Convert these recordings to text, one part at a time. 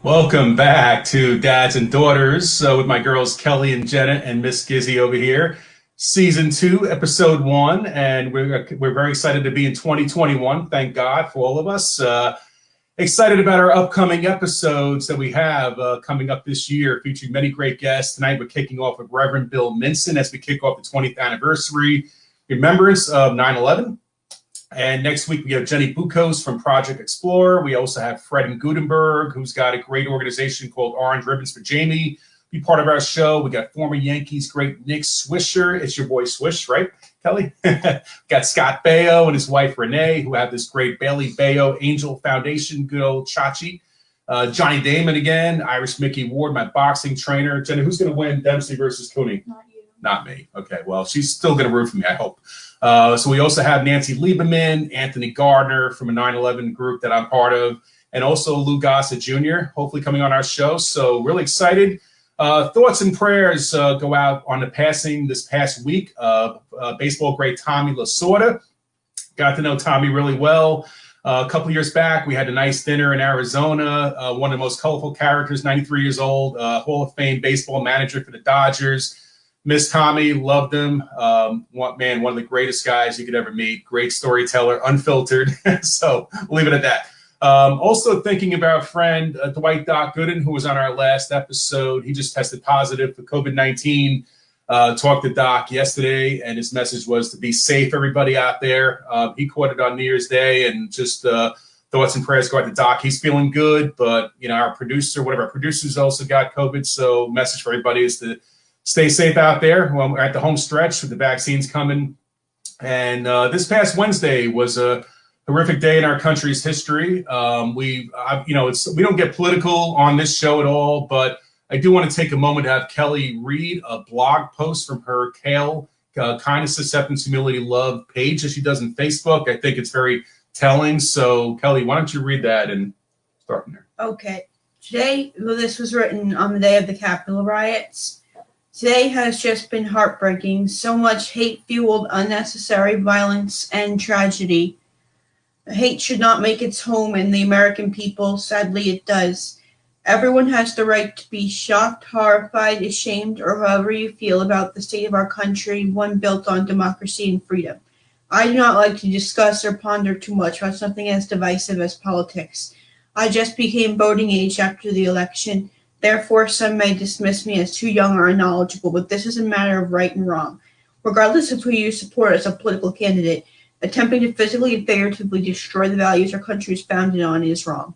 Welcome back to Dads and Daughters with my girls Kelly and Jenna and Miss Gizzy over here. Season 2, Episode 1, and we're very excited to be in 2021. Thank God for all of us. Excited about our upcoming episodes that we have coming up this year, featuring many great guests. Tonight we're kicking off with Reverend Bill Minson as we kick off the 20th anniversary remembrance of 9/11. And next week, we have Jenny Bukos from Project Explorer. We also have Fred and Gutenberg, who's got a great organization called Orange Ribbons for Jamie, be part of our show. We got former Yankees great Nick Swisher. It's your boy Swish, right, Kelly? Got Scott Baio and his wife Renee, who have this great Bailey Baio Angel Foundation, good old Chachi. Johnny Damon again, Irish Mickey Ward, my boxing trainer. Jenny, who's going to win Dempsey versus Cooney? Not you. Not me. Okay, well, she's still going to root for me, I hope. So we also have Nancy Lieberman, Anthony Gardner from a 9/11 group that I'm part of, and also Lou Gossett Jr., hopefully coming on our show. So really excited. Thoughts and prayers go out on the passing this past week of baseball great Tommy Lasorda. Got to know Tommy really well. A couple years back, we had a nice dinner in Arizona. One of the most colorful characters, 93 years old, Hall of Fame baseball manager for the Dodgers. Miss Tommy, loved him. One of the greatest guys you could ever meet. Great storyteller, unfiltered. So we'll leave it at that. Also thinking about friend Dwight Doc Gooden, who was on our last episode. He just tested positive for COVID-19. Talked to Doc yesterday, and his message was to be safe, everybody out there. He caught it on New Year's Day, and just thoughts and prayers go out to Doc. He's feeling good, but our producer, one of our producers also got COVID. So message for everybody is to stay safe out there. Well, we're at the home stretch with the vaccines coming. And this past Wednesday was a horrific day in our country's history. We don't get political on this show at all, but I do want to take a moment to have Kelly read a blog post from her Kale Kindness, Acceptance, Humility, Love page that she does on Facebook. I think it's very telling. So, Kelly, why don't you read that and start from there? Okay. Today, this was written on the day of the Capitol riots. Today has just been heartbreaking. So much hate-fueled, unnecessary violence and tragedy. Hate should not make its home in the American people. Sadly, it does. Everyone has the right to be shocked, horrified, ashamed, or however you feel about the state of our country, one built on democracy and freedom. I do not like to discuss or ponder too much about something as divisive as politics. I just became voting age after the election. Therefore, some may dismiss me as too young or unknowledgeable, but this is a matter of right and wrong. Regardless of who you support as a political candidate, attempting to physically and figuratively destroy the values our country is founded on is wrong.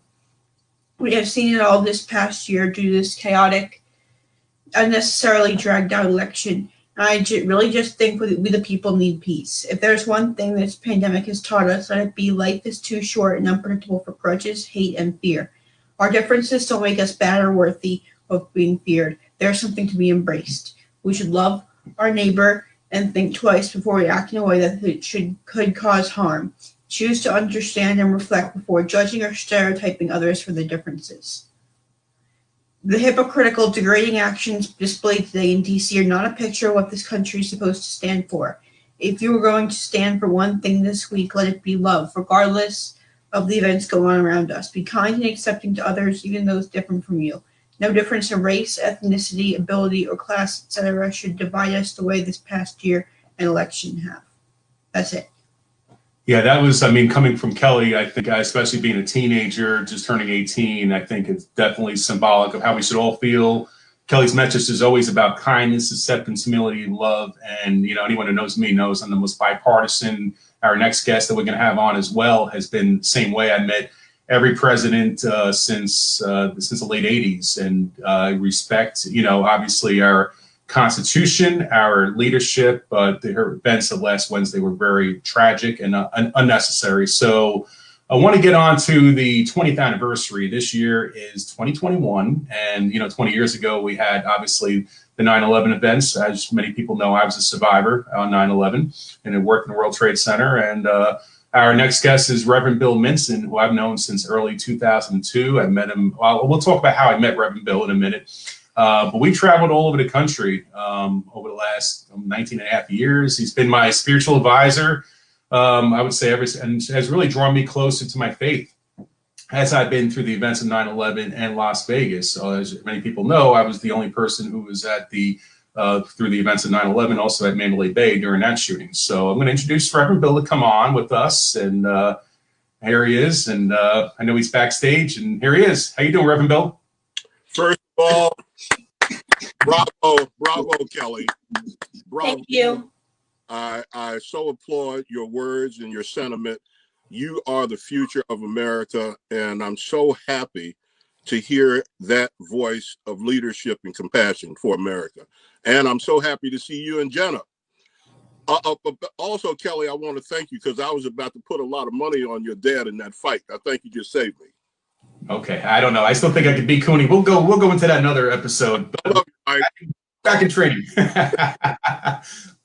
We have seen it all this past year due to this chaotic, unnecessarily dragged out election. And I really just think we the people need peace. If there's one thing this pandemic has taught us, let it be life is too short and unpredictable for grudges, hate, and fear. Our differences don't make us bad or worthy of being feared. There's something to be embraced. We should love our neighbor and think twice before we act in a way that could cause harm. Choose to understand and reflect before judging or stereotyping others for their differences. The hypocritical, degrading actions displayed today in D.C. are not a picture of what this country is supposed to stand for. If you were going to stand for one thing this week, let it be love, regardless of the events going on around us. Be kind and accepting to others, even those different from you. No difference in race, ethnicity, ability, or class, etc. should divide us the way this past year and election have. That's it. Yeah, that was, coming from Kelly, I think, especially being a teenager, just turning 18, I think it's definitely symbolic of how we should all feel. Kelly's message is always about kindness, acceptance, humility, love. And, anyone who knows me knows I'm the most bipartisan. Our next guest that we're going to have on as well has been the same way. I met every president since the late 80s, and I respect, obviously our Constitution, our leadership, but the events of last Wednesday were very tragic and unnecessary. So I want to get on to the 20th anniversary. This year is 2021, and 20 years ago we had obviously the 9/11 events. As many people know, I was a survivor on 9/11 and I worked in the World Trade Center. And our next guest is Reverend Bill Minson, who I've known since early 2002. I met him. We'll talk about how I met Reverend Bill in a minute. But we traveled all over the country over the last 19 and a half years. He's been my spiritual advisor, I would say, and has really drawn me closer to my faith. as I've been through the events of 9/11 and Las Vegas. So as many people know, I was the only person who was at the through the events of 9/11, also at Mandalay Bay during that shooting. So I'm going to introduce Reverend Bill to come on with us, and here he is. And I know he's backstage, and here he is. How you doing, Reverend Bill? First of all, bravo, Kelly. Bravo. Thank you. I so applaud your words and your sentiment. You are the future of America, and I'm so happy to hear that voice of leadership and compassion for America. And I'm so happy to see you and Jenna. Also, Kelly, I want to thank you because I was about to put a lot of money on your dad in that fight. I think you just saved me. Okay, I don't know. I still think I could beat Cooney. We'll go into that another episode. But back in training.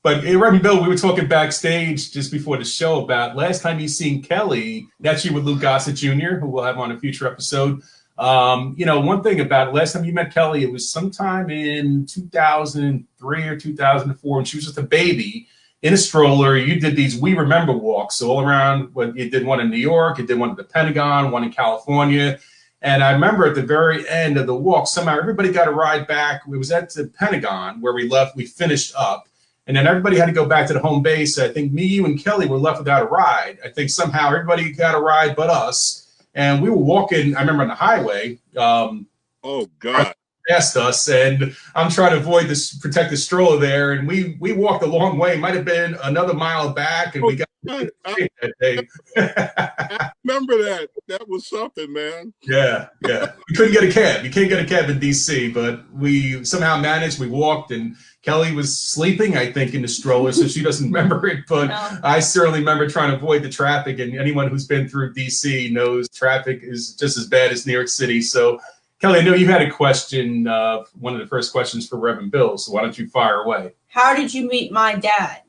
But Reverend Bill, we were talking backstage just before the show about last time you seen Kelly. That's you with Lou Gossett Jr., who we'll have on a future episode. You know, one thing about it, last time you met Kelly, it was sometime in 2003 or 2004, and she was just a baby in a stroller. You did these We Remember walks all around. You did one in New York, you did one at the Pentagon, one in California. And I remember at the very end of the walk, somehow everybody got a ride back. It was at the Pentagon where we left, we finished up. And then everybody had to go back to the home base. I think me, you, and Kelly were left without a ride. I think somehow everybody got a ride but us. And we were walking, I remember on the highway. Oh, God. Past us, and I'm trying to avoid this, protect the stroller there. And we walked a long way, might have been another mile back, and we got that day. I remember that. That was something, man. Yeah. We couldn't get a cab. You can't get a cab in DC, but we somehow managed. We walked, and Kelly was sleeping, I think, in the stroller, so she doesn't remember it. But no. I certainly remember trying to avoid the traffic, and anyone who's been through DC knows traffic is just as bad as New York City. So, Kelly, I know you had a question, one of the first questions for Reverend Bill, so why don't you fire away? How did you meet my dad?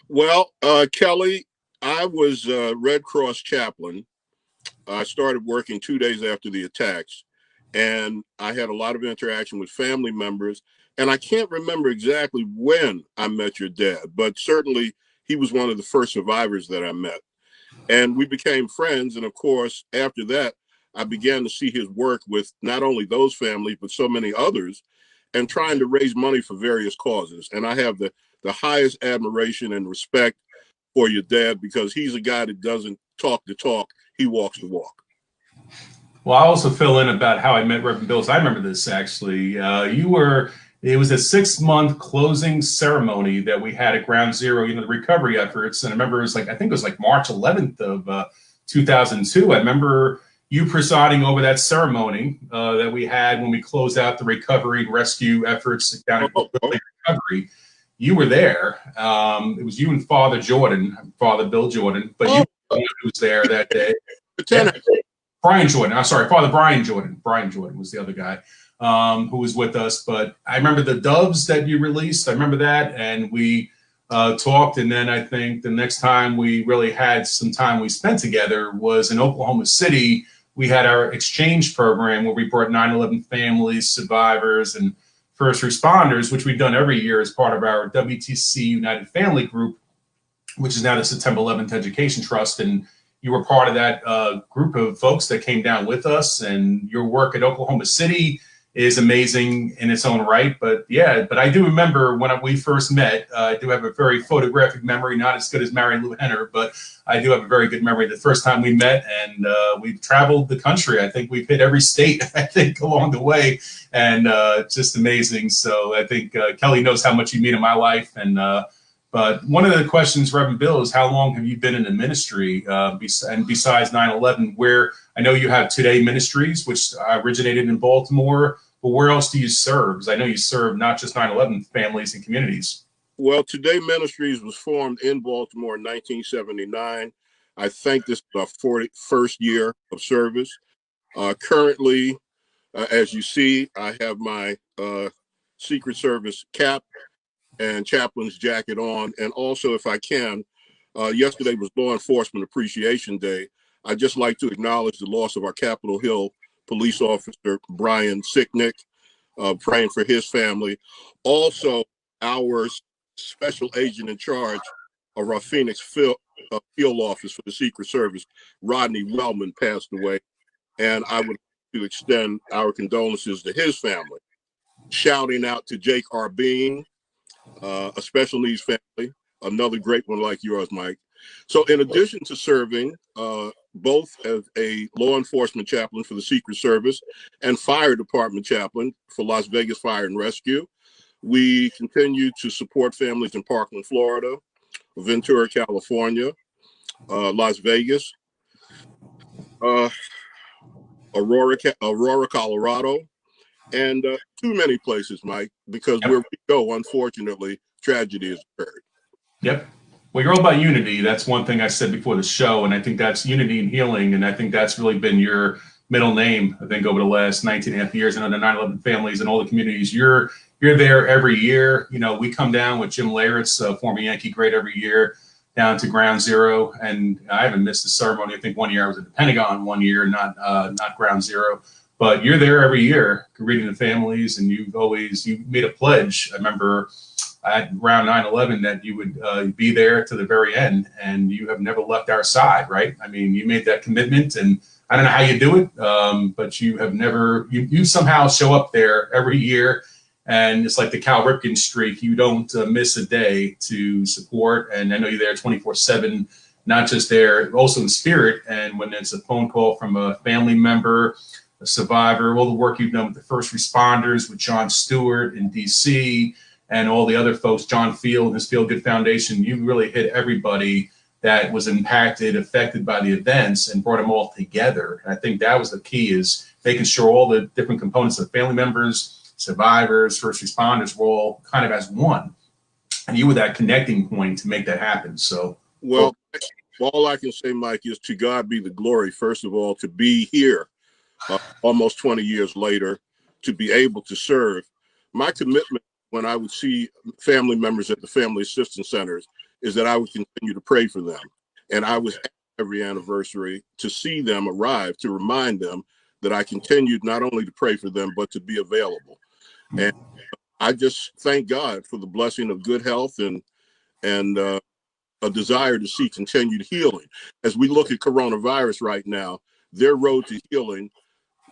Well, Kelly, I was a Red Cross chaplain. I started working 2 days after the attacks, and I had a lot of interaction with family members. And I can't remember exactly when I met your dad, but certainly he was one of the first survivors that I met. And we became friends. And of course, after that, I began to see his work with not only those families, but so many others, and trying to raise money for various causes. And I have the highest admiration and respect for your dad because he's a guy that doesn't talk the talk, he walks the walk. Well, I also fill in about how I met Reverend Bill. I remember this actually. It was a 6-month closing ceremony that we had at Ground Zero, the recovery efforts. And I remember I think it was like March 11th of 2002. I remember you presiding over that ceremony that we had when we closed out the recovery and rescue efforts down at recovery. You were there. It was you and Father Bill Jordan, but you were who was there that day. Brian Jordan. I'm sorry, Father Brian Jordan. Brian Jordan was the other guy who was with us. But I remember the doves that you released. I remember that, and we talked. And then I think the next time we really had some time we spent together was in Oklahoma City. We had our exchange program where we brought 9/11 families, survivors, and first responders, which we've done every year as part of our WTC United Family Group, which is now the September 11th Education Trust. And you were part of that group of folks that came down with us. And your work at Oklahoma City is amazing in its own right. But I do remember when we first met. I do have a very photographic memory, not as good as Mary Lou Henner, but I do have a very good memory the first time we met, and we've traveled the country. I think we've hit every state, I think, along the way, and just amazing. So I think Kelly knows how much you mean in my life. And but one of the questions, Reverend Bill, is how long have you been in the ministry? And besides 9/11, where I know you have Today Ministries, which originated in Baltimore, but where else do you serve? Because I know you serve not just 9/11 families and communities. Well, Today Ministries was formed in Baltimore in 1979. I think this is our 41st year of service. Currently, as you see, I have my Secret Service cap and chaplain's jacket on. And also, if I can, yesterday was Law Enforcement Appreciation Day. I'd just like to acknowledge the loss of our Capitol Hill police officer, Brian Sicknick, praying for his family. Also, our special agent in charge, of our Phoenix field office for the Secret Service, Rodney Wellman, passed away. And I would like to extend our condolences to his family. Shouting out to Jake Arbeen, a special needs family, another great one like yours, Mike. So in addition to serving both as a law enforcement chaplain for the Secret Service and fire department chaplain for Las Vegas Fire and Rescue, we continue to support families in Parkland, Florida, Ventura, California, Las Vegas, Aurora, Colorado, and too many places, Mike, because where we go, unfortunately, tragedy has occurred. Yep. Well, you're all about unity. That's one thing I said before the show, and I think that's unity and healing, and I think that's really been your middle name, I think, over the last 19 and a half years. And on the 9/11 families and all the communities, you're there every year. You know, we come down with Jim Leyritz, former Yankee great, every year down to Ground Zero, and I haven't missed the ceremony. I think one year I was at the Pentagon, one year not Ground Zero. But you're there every year greeting the families, and you made a pledge. I remember at around 9/11 that you would be there to the very end, and you have never left our side, right? I mean, you made that commitment, and I don't know how you do it, but you have never, you somehow show up there every year, and it's like the Cal Ripken streak. You don't miss a day to support, and I know you're there 24/7, not just there, also in spirit. And when it's a phone call from a family member, a survivor, all the work you've done with the first responders, with John Stewart in DC, and all the other folks, John Field and his Feel Good Foundation, you really hit everybody that was impacted, affected by the events, and brought them all together. And I think that was the key, is making sure all the different components of family members, survivors, first responders were all kind of as one. And you were that connecting point to make that happen. So, well, all I can say, Mike, is to God be the glory, first of all, to be here almost 20 years later, to be able to serve. My commitment when I would see family members at the family assistance centers is that I would continue to pray for them. And I was at every anniversary to see them arrive, to remind them that I continued not only to pray for them, but to be available. And I just thank God for the blessing of good health and a desire to see continued healing. As we look at coronavirus right now, their road to healing,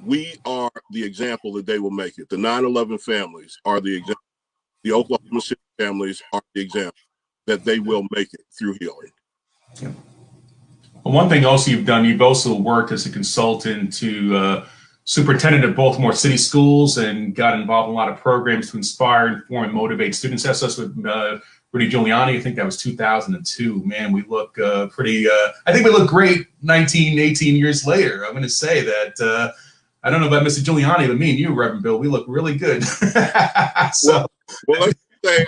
we are the example that they will make it. The 9/11 families are the example. The Oklahoma City families are the example that they will make it through healing. Yeah. Well, one thing also you've done, you've also worked as a consultant to superintendent of Baltimore City Schools, and got involved in a lot of programs to inspire, inform, and motivate students. That's us with Rudy Giuliani. I think that was 2002. Man, we look pretty, I think we look great 19, 18 years later. I'm going to say that, I don't know about Mr. Giuliani, but me and you, Reverend Bill, we look really good. So, well, let's say,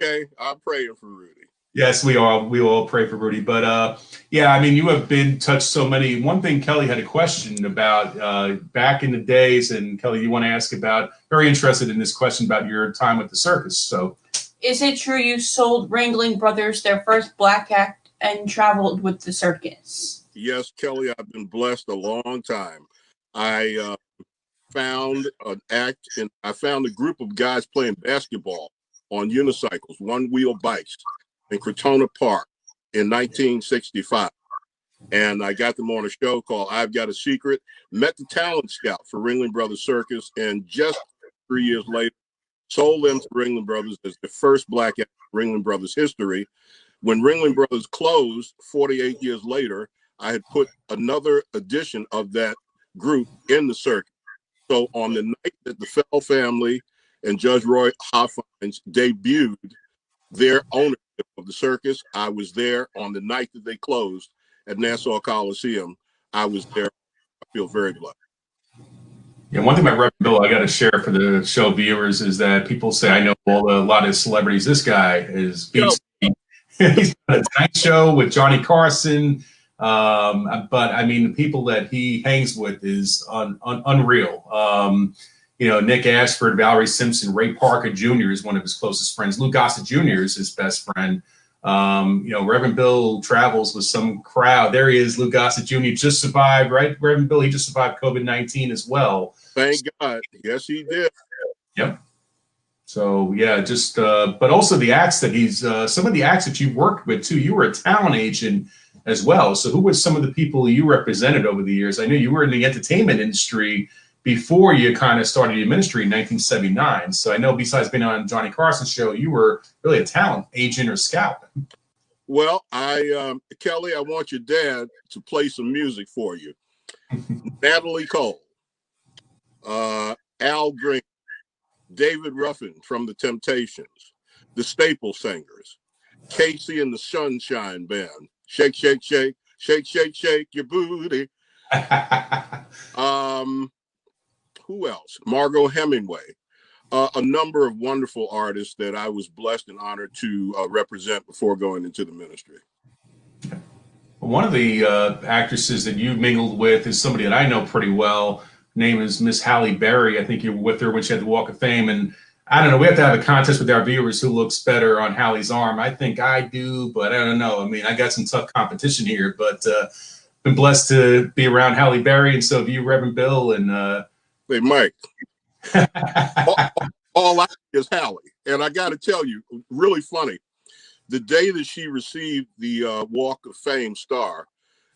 okay, I'm praying for Rudy. Yes, we are. We all pray for Rudy. But yeah, I mean, you have been touched so many. One thing Kelly had a question about back in the days, and Kelly, you want to ask about, very interested in this question about your time with the circus. So, is it true you sold Ringling Brothers their first black act and traveled with the circus? Yes, Kelly, I've been blessed a long time. I found an act, and I found a group of guys playing basketball on unicycles, one-wheel bikes in Crotona Park in 1965. And I got them on a show called I've Got a Secret, met the talent scout for Ringling Brothers Circus, and just 3 years later, sold them to Ringling Brothers as the first black act in Ringling Brothers history. When Ringling Brothers closed 48 years later, I had put another edition of that group in the circuit. So on the night that the Fell family and Judge Roy Hoffines debuted their ownership of the circus, I was there. On the night that they closed at Nassau Coliseum, I was there. I feel very blessed. Yeah, one thing about Reverend Bill I got to share for the show viewers is that people say I know a lot of celebrities. This guy is beast. He's got a Tonight Show with Johnny Carson. But I mean, the people that he hangs with is unreal. You know, Nick Ashford, Valerie Simpson, Ray Parker Jr. is one of his closest friends. Lou Gossett Jr. is his best friend. You know, Reverend Bill travels with some crowd. There he is, Lou Gossett Jr. just survived, right? Reverend Bill, he just survived COVID-19 as well. Thank God. Yes, he did. Yep. So yeah, just but also the acts that he's some of the acts that you worked with too. You were a talent agent as well. So who were some of the people you represented over the years? I know you were in the entertainment industry before you kind of started your ministry in 1979. So I know besides being on Johnny Carson's show, you were really a talent agent or scout. Well, Kelly, I want your dad to play some music for you. Natalie Cole, Al Green, David Ruffin from the Temptations, the Staple Singers, Casey and the Sunshine Band, Shake, Shake, Shake, Shake, Shake, Shake Your Booty. Who else? Margot Hemingway. A number of wonderful artists that I was blessed and honored to represent before going into the ministry. One of the actresses that you mingled with is somebody that I know pretty well. Her name is Miss Halle Berry. I think you were with her when she had the Walk of Fame. And I don't know, we have to have a contest with our viewers who looks better on Halle's arm. I think I do, but I don't know. I mean, I got some tough competition here, but been blessed to be around Halle Berry. And so have you, Reverend Bill. And hey, Mike. all I is Halle. And I got to tell you, really funny. The day that she received the Walk of Fame star,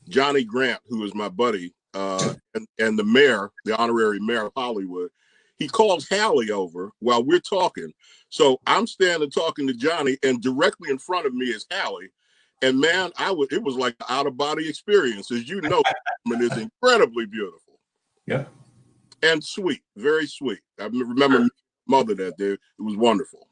Johnny Grant, who is my buddy, and the mayor, the honorary mayor of Hollywood, he calls Halle over while we're talking. So I'm standing talking to Johnny, and directly in front of me is Halle. And man, it was like an out-of-body experience. As you know, it is incredibly beautiful. Yeah. And sweet, very sweet. I remember my mother that day. It was wonderful.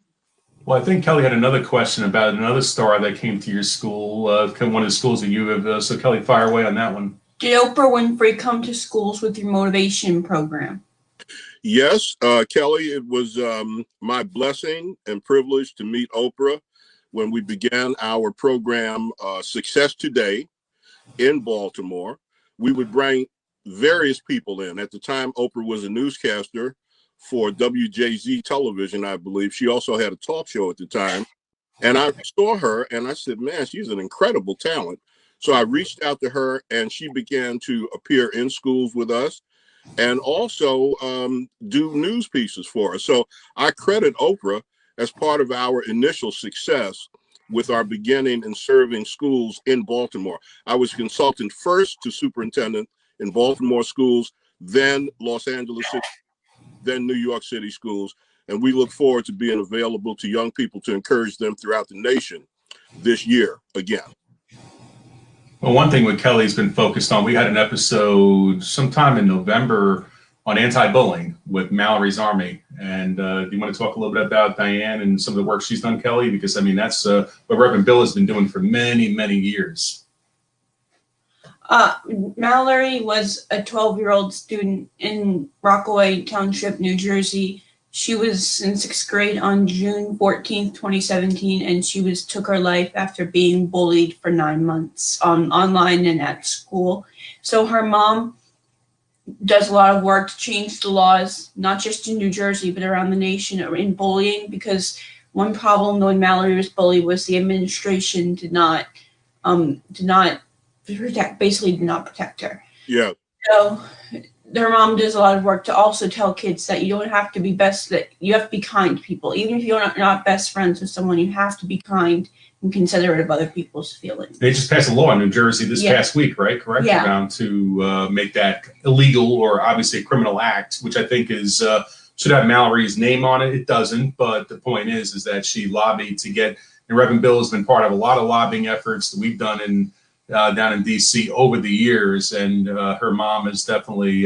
Well, I think Kelly had another question about another star that came to your school, one of the schools that you have. So Kelly, fire away on that one. Did Oprah Winfrey come to schools with your motivation program? Yes, Kelly, it was my blessing and privilege to meet Oprah when we began our program, Success Today, in Baltimore. We would bring various people in. At the time, Oprah was a newscaster for WJZ television, I believe. She also had a talk show at the time. And I saw her and I said, man, she's an incredible talent. So I reached out to her and she began to appear in schools with us and also do news pieces for us. So I credit Oprah as part of our initial success with our beginning in serving schools in Baltimore. I was consultant first to superintendent in Baltimore schools, then Los Angeles City, then New York City schools. And we look forward to being available to young people to encourage them throughout the nation this year again. Well, one thing what Kelly's been focused on, we had an episode sometime in November on anti-bullying with Mallory's Army. And do you want to talk a little bit about Diane and some of the work she's done, Kelly? Because, I mean, that's what Reverend Bill has been doing for many, many years. Mallory was a 12-year-old student in Rockaway Township, New Jersey. She was in 6th grade on June 14th, 2017, and she took her life after being bullied for 9 months online and at school. So her mom does a lot of work to change the laws, not just in New Jersey, but around the nation in bullying, because one problem when Mallory was bullied was the administration did not protect her. Yeah. So their mom does a lot of work to also tell kids that you don't have to be that you have to be kind to people. Even if you're not best friends with someone, you have to be kind and considerate of other people's feelings. They just passed a law in New Jersey this past week, right? Correct? Yeah. Around to make that illegal or obviously a criminal act, which I think is should have Mallory's name on it. It doesn't, but the point is that she lobbied to get, and Reverend Bill has been part of a lot of lobbying efforts that we've done in down in DC over the years, and her mom is definitely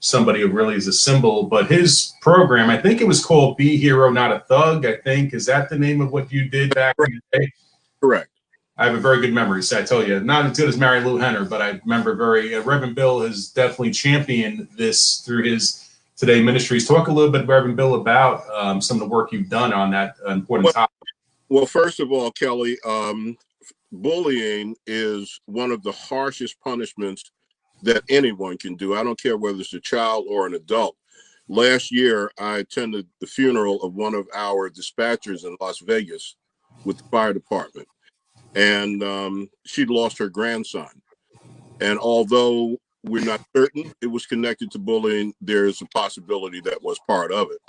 somebody who really is a symbol. But his program, I think it was called Be Hero Not a Thug, I think. Is that the name of what you did back in the day? Correct. I have a very good memory, so I tell you, not as good as Mary Lou Henner, but I remember Reverend Bill has definitely championed this through his Today Ministries. Talk a little bit, Reverend Bill, about some of the work you've done on that important topic. Well, first of all, Kelly, bullying is one of the harshest punishments that anyone can do. I don't care whether it's a child or an adult. Last year, I attended the funeral of one of our dispatchers in Las Vegas with the fire department. And she'd lost her grandson. And although We're not certain it was connected to bullying. There's a possibility that was part of it.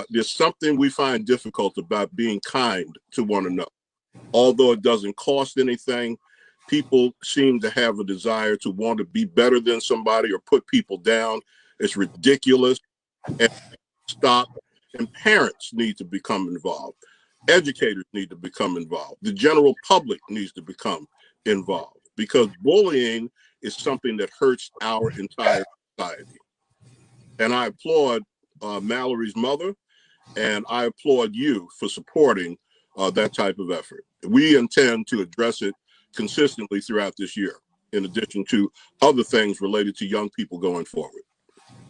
There's something we find difficult about being kind to one another. Although it doesn't cost anything, people seem to have a desire to want to be better than somebody or put people down. It's ridiculous. And stop. And parents need to become involved. Educators need to become involved. The general public needs to become involved, because bullying is something that hurts our entire society. And I applaud Mallory's mother, and I applaud you for supporting that type of effort. We intend to address it consistently throughout this year, in addition to other things related to young people going forward.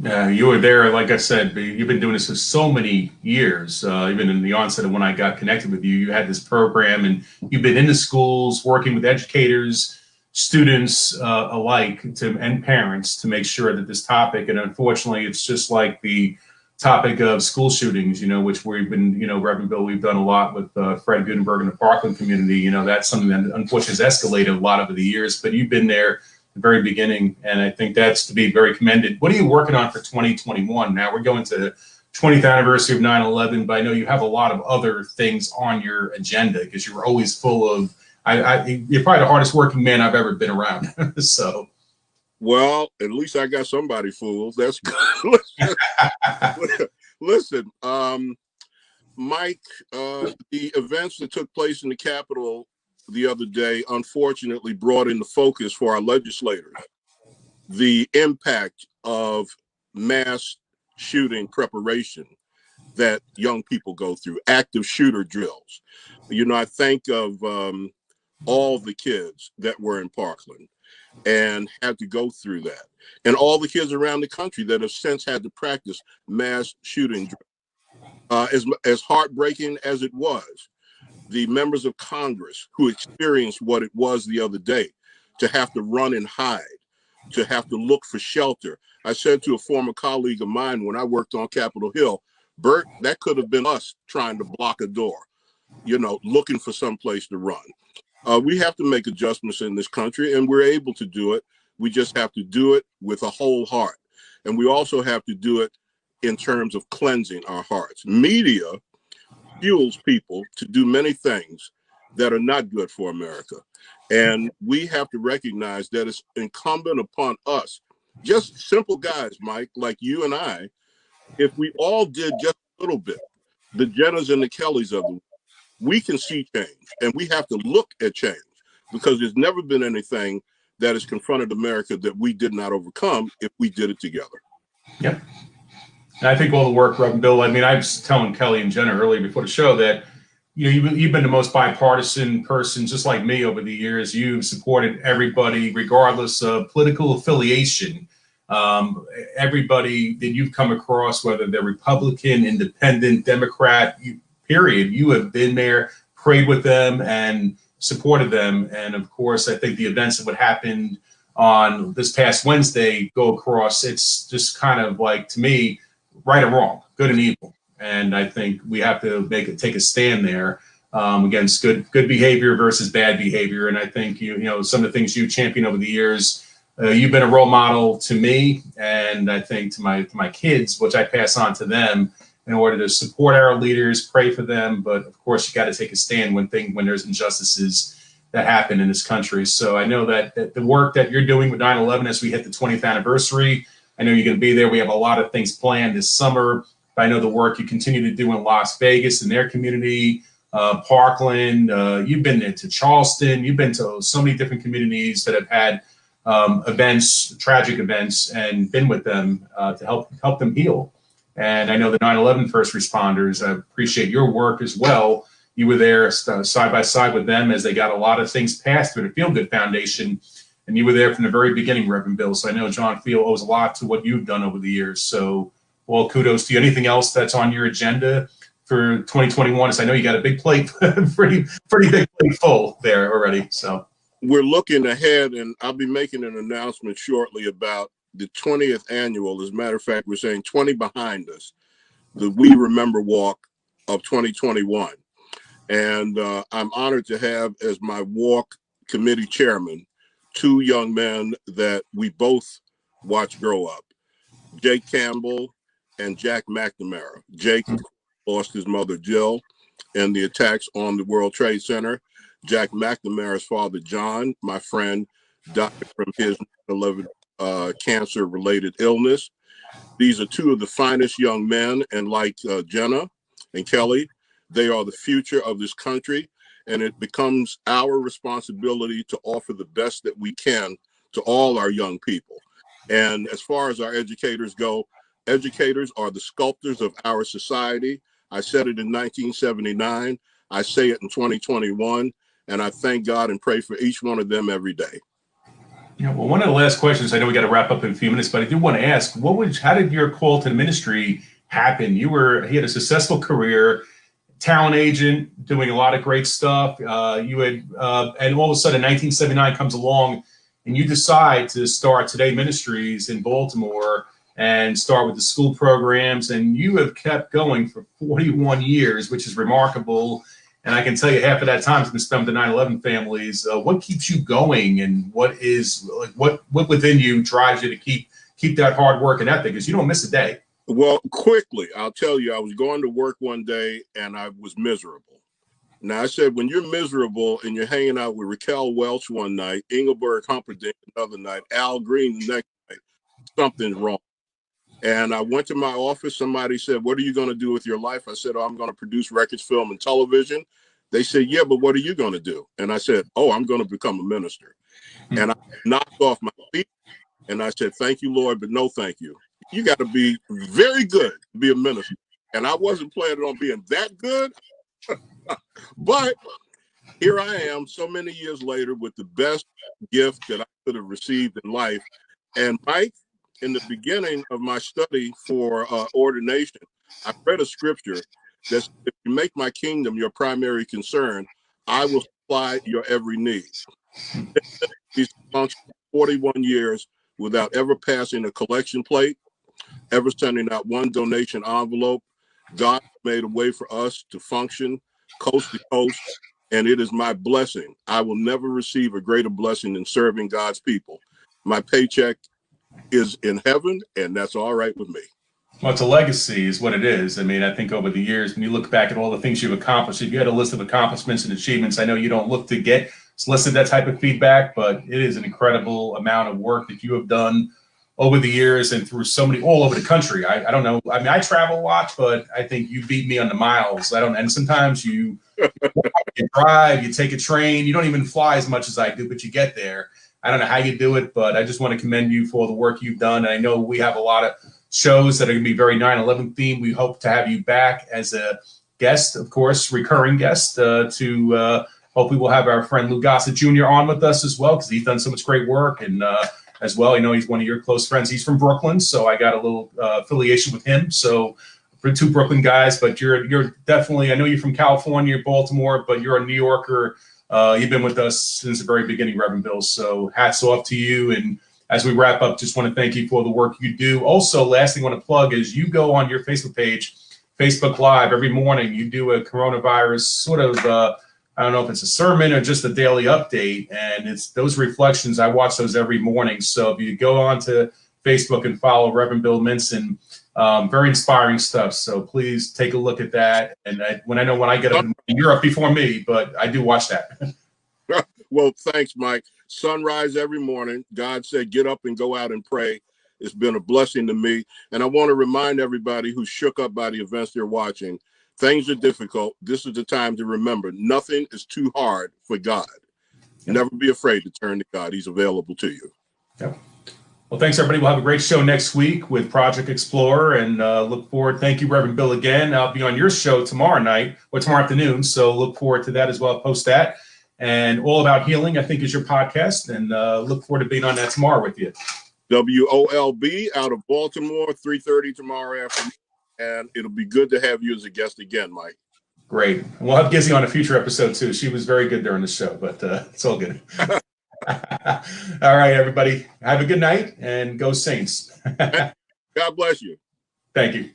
You were there, like I said, you've been doing this for so many years. Even in the onset of when I got connected with you, you had this program, and you've been in the schools working with educators, students alike, and parents to make sure that this topic, and unfortunately, it's just like the topic of school shootings, which we've been, Reverend Bill, we've done a lot with Fred Gutenberg and the Parkland community. That's something that unfortunately has escalated a lot over the years, but you've been there at the very beginning, and I think that's to be very commended. What are you working on for 2021? Now we're going to the 20th anniversary of 9/11, but I know you have a lot of other things on your agenda, because you were always full of, you're probably the hardest working man I've ever been around. So. Well, at least I got somebody fooled. That's good. Listen, Mike, the events that took place in the Capitol the other day, unfortunately, brought into focus for our legislators the impact of mass shooting preparation that young people go through, active shooter drills. I think of all the kids that were in Parkland and had to go through that, and all the kids around the country that have since had to practice mass shooting drills. As heartbreaking as it was, the members of Congress who experienced what it was the other day, to have to run and hide, to have to look for shelter. I said to a former colleague of mine when I worked on Capitol Hill, Bert, that could have been us trying to block a door, looking for some place to run. We have to make adjustments in this country, and we're able to do it. We just have to do it with a whole heart. And we also have to do it in terms of cleansing our hearts. Media fuels people to do many things that are not good for America. And we have to recognize that it's incumbent upon us, just simple guys, Mike, like you and I, if we all did just a little bit, the Jenners and the Kellys of the world, we can see change, and we have to look at change, because there's never been anything that has confronted America that we did not overcome if we did it together. Yep. And I think all the work, Reverend Bill, I was telling Kelly and Jenna earlier before the show that, you've been the most bipartisan person, just like me, over the years. You've supported everybody, regardless of political affiliation. Everybody that you've come across, whether they're Republican, Independent, Democrat, period, you have been there, prayed with them, and supported them. And of course, I think the events of what happened on this past Wednesday go across. It's just kind of like, to me, right or wrong, good and evil. And I think we have to take a stand there against good behavior versus bad behavior. And I think some of the things you championed over the years, you've been a role model to me, and I think to my kids, which I pass on to them, in order to support our leaders, pray for them. But of course, you got to take a stand when there's injustices that happen in this country. So I know that the work that you're doing with 9/11 as we hit the 20th anniversary, I know you're going to be there. We have a lot of things planned this summer. I know the work you continue to do in Las Vegas and their community, Parkland. You've been to Charleston. You've been to so many different communities that have had events, tragic events, and been with them to help them heal. And I know the 9/11 first responders, I appreciate your work as well. You were there side by side with them as they got a lot of things passed through the Feel Good Foundation. And you were there from the very beginning, Reverend Bill. So I know John Field owes a lot to what you've done over the years. So, well, kudos to you. Anything else that's on your agenda for 2021? As I know you got a big plate, pretty big plate full there already. So we're looking ahead, and I'll be making an announcement shortly about the 20th annual. As a matter of fact, we're saying 20 behind us, the We Remember Walk of 2021. And I'm honored to have as my walk committee chairman, two young men that we both watched grow up, Jake Campbell and Jack McNamara. Jake lost his mother, Jill, in the attacks on the World Trade Center. Jack McNamara's father, John, my friend, died from his 9/11 cancer-related illness. These are two of the finest young men, and like Jenna and Kelly, they are the future of this country, and it becomes our responsibility to offer the best that we can to all our young people. And as far as our educators go, educators are the sculptors of our society. I said it in 1979. I say it in 2021, and I thank God and pray for each one of them every day. Yeah, well, one of the last questions, I know we got to wrap up in a few minutes, but I do want to ask, how did your call to the ministry happen? He had a successful career, talent agent, doing a lot of great stuff. And all of a sudden 1979 comes along and you decide to start Today Ministries in Baltimore and start with the school programs. And you have kept going for 41 years, which is remarkable. And I can tell you half of that time has been spent with the 9/11 families. What keeps you going, and what within you drives you to keep that hard work and ethic? Because you don't miss a day. Well, quickly, I'll tell you, I was going to work one day and I was miserable. Now, I said, when you're miserable and you're hanging out with Raquel Welch one night, Engelbert Humperdinck another night, Al Green the next night, something's wrong. And I went to my office. Somebody said, "What are you going to do with your life?" I said, "Oh, I'm going to produce records, film, and television." They said, "Yeah, but what are you going to do?" And I said, "Oh, I'm going to become a minister." And I knocked off my feet and I said, "Thank you, Lord, but no thank you. You got to be very good to be a minister." And I wasn't planning on being that good, but here I am so many years later with the best gift that I could have received in life. And Mike, in the beginning of my study for ordination, I read a scripture that says, "If you make my kingdom your primary concern, I will supply your every need." He's functioned 41 years without ever passing a collection plate, ever sending out one donation envelope. God made a way for us to function coast to coast, and it is my blessing. I will never receive a greater blessing than serving God's people. My paycheck is in heaven, and that's all right with me. Well, it's a legacy is what it is. I mean, I think over the years, when you look back at all the things you've accomplished, if you had a list of accomplishments and achievements, I know you don't look to get solicit that type of feedback, but it is an incredible amount of work that you have done over the years and through so many all over the country. I don't know. I mean, I travel a lot, but I think you beat me on the miles. And sometimes you drive, you take a train, you don't even fly as much as I do, but you get there. I don't know how you do it, but I just want to commend you for the work you've done. And I know we have a lot of shows that are going to be very 9/11 themed. We hope to have you back as a guest, of course, recurring guest hopefully we'll have our friend Lou Gossett Jr. on with us as well, because he's done so much great work. And as well, I know he's one of your close friends. He's from Brooklyn, so I got a little affiliation with him. So for two Brooklyn guys, but you're definitely, I know you're from California, Baltimore, but you're a New Yorker. You've been with us since the very beginning, Reverend Bill. So hats off to you. And as we wrap up, just want to thank you for the work you do. Also, last thing I want to plug is you go on your Facebook page, Facebook Live, every morning. You do a coronavirus sort of, I don't know if it's a sermon or just a daily update. And it's those reflections. I watch those every morning. So if you go on to Facebook and follow Reverend Bill Minson, very inspiring stuff. So please take a look at that. And when I get up, you're up before me, but I do watch that. Well, thanks, Mike. Sunrise every morning. God said, get up and go out and pray. It's been a blessing to me. And I want to remind everybody who's shook up by the events they're watching, things are difficult. This is the time to remember nothing is too hard for God. Yep. Never be afraid to turn to God. He's available to you. Yep. Well, thanks, everybody. We'll have a great show next week with Project Explorer, and look forward. Thank you, Reverend Bill, again. I'll be on your show tomorrow night or tomorrow afternoon, so look forward to that as well. I'll post that. And All About Healing, I think, is your podcast, and look forward to being on that tomorrow with you. WOLB out of Baltimore, 3:30 tomorrow afternoon, and it'll be good to have you as a guest again, Mike. Great. We'll have Gizzy on a future episode, too. She was very good during the show, but it's all good. All right, everybody. Have a good night, and go Saints. God bless you. Thank you.